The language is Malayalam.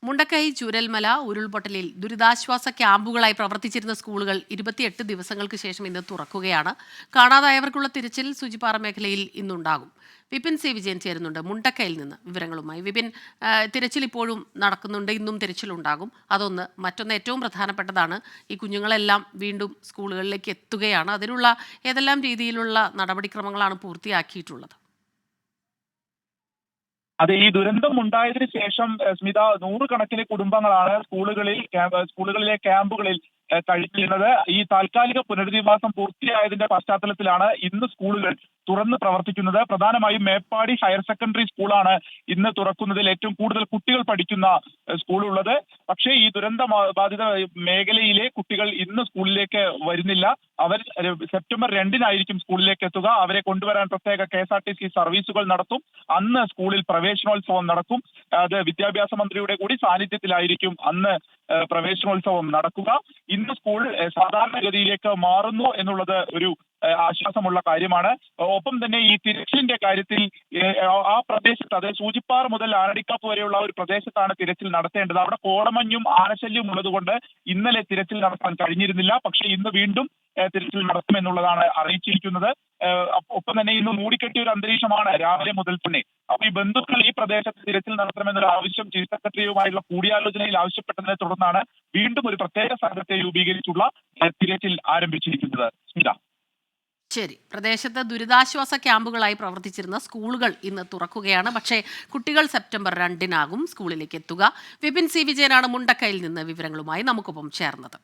മുണ്ടക്കൈ ചൂരൽമല ഉരുൾപൊട്ടലിൽ ദുരിതാശ്വാസ ക്യാമ്പുകളായി പ്രവർത്തിച്ചിരുന്ന സ്കൂളുകൾ 28 ദിവസങ്ങൾക്ക് ശേഷം ഇന്ന് തുറക്കുകയാണ്. കാണാതായവർക്കുള്ള തിരച്ചിൽ സൂചിപ്പാറ മേഖലയിൽ ഇന്നുണ്ടാകും. വിപിൻ സി വിജയൻ ചേരുന്നുണ്ട് മുണ്ടക്കൈയിൽ നിന്ന് വിവരങ്ങളുമായി. വിപിൻ, തിരച്ചിൽ ഇപ്പോഴും നടക്കുന്നുണ്ട്, ഇന്നും തിരച്ചിലുണ്ടാകും. അതൊന്ന്. മറ്റൊന്ന് ഏറ്റവും പ്രധാനപ്പെട്ടതാണ്, ഈ കുഞ്ഞുങ്ങളെല്ലാം വീണ്ടും സ്കൂളുകളിലേക്ക് എത്തുകയാണ്. അതിനുള്ള ഏതെല്ലാം രീതിയിലുള്ള നടപടിക്രമങ്ങളാണ് പൂർത്തിയാക്കിയിട്ടുള്ളത്? അതെ, ഈ ദുരന്തം ഉണ്ടായതിനു ശേഷം സ്മിത, നൂറുകണക്കിന് കുടുംബങ്ങളാണ് സ്കൂളുകളിലെ ക്യാമ്പുകളിൽ കഴിച്ചിരുന്നത്. ഈ താൽക്കാലിക പുനരധിവാസം പൂർത്തിയായതിന്റെ പശ്ചാത്തലത്തിലാണ് ഇന്ന് സ്കൂളുകൾ തുറന്ന് പ്രവർത്തിക്കുന്നത്. പ്രധാനമായും മേപ്പാടി ഹയർ സെക്കൻഡറി സ്കൂളാണ് ഇന്ന് തുറക്കുന്നതിൽ ഏറ്റവും കൂടുതൽ കുട്ടികൾ പഠിക്കുന്ന സ്കൂളുള്ളത്. പക്ഷേ ഈ ദുരന്ത ബാധിത മേഖലയിലെ കുട്ടികൾ ഇന്ന് സ്കൂളിലേക്ക് വരുന്നില്ല. അവർ സെപ്റ്റംബർ 2-നായിരിക്കും സ്കൂളിലേക്ക് എത്തുക. അവരെ കൊണ്ടുവരാൻ പ്രത്യേക KSRTC സർവീസുകൾ നടത്തും. അന്ന് സ്കൂളിൽ പ്രവേശനോത്സവം നടക്കും. അത് വിദ്യാഭ്യാസ മന്ത്രിയുടെ കൂടി സാന്നിധ്യത്തിലായിരിക്കും അന്ന് പ്രവേശനോത്സവം നടക്കുക. ഇന്ന് സ്കൂൾ സാധാരണഗതിയിലേക്ക് മാറുന്നു എന്നുള്ളത് ഒരു ആശ്വാസമുള്ള കാര്യമാണ്. ഒപ്പം തന്നെ ഈ തിരച്ചിലിന്റെ കാര്യത്തിൽ ആ പ്രദേശത്ത്, അതായത് സൂചിപ്പാറ മുതൽ ആനടിക്കാപ്പ് വരെയുള്ള ഒരു പ്രദേശത്താണ് തിരച്ചിൽ നടത്തേണ്ടത്. അവിടെ കോടമഞ്ഞും ആനശല്യം ഉള്ളതുകൊണ്ട് ഇന്നലെ തിരച്ചിൽ നടത്താൻ കഴിഞ്ഞിരുന്നില്ല. പക്ഷേ ഇന്ന് വീണ്ടും തിരച്ചിൽ നടത്തുമെന്നുള്ളതാണ് അറിയിച്ചിരിക്കുന്നത്. ഒപ്പം തന്നെ ഇന്ന് മൂടിക്കെട്ടിയ ഒരു അന്തരീക്ഷമാണ് രാവിലെ മുതൽ തന്നെ. അപ്പൊ ഈ ബന്ധുക്കൾ ഈ പ്രദേശത്ത് തിരച്ചിൽ നടത്തണമെന്നൊരു ആവശ്യം ചീഫ് സെക്രട്ടറിയുമായുള്ള കൂടിയാലോചനയിൽ ആവശ്യപ്പെട്ടതിനെ തുടർന്നാണ് വീണ്ടും ഒരു പ്രത്യേക സംഘത്തെ രൂപീകരിച്ചുള്ള തിരച്ചിൽ ആരംഭിച്ചിരിക്കുന്നത്. സ്മിത, ശരി. പ്രദേശത്ത് ദുരിതാശ്വാസ ക്യാമ്പുകളായി പ്രവർത്തിച്ചിരുന്ന സ്കൂളുകൾ ഇന്ന് തുറക്കുകയാണ്. പക്ഷേ കുട്ടികൾ സെപ്റ്റംബർ 2-നാകും സ്കൂളിലേക്ക് എത്തുക. വിപിൻ സി വിജയനാണ് മുണ്ടക്കൈയിൽ നിന്ന് വിവരങ്ങളുമായി നമുക്കൊപ്പം ചേർന്നത്.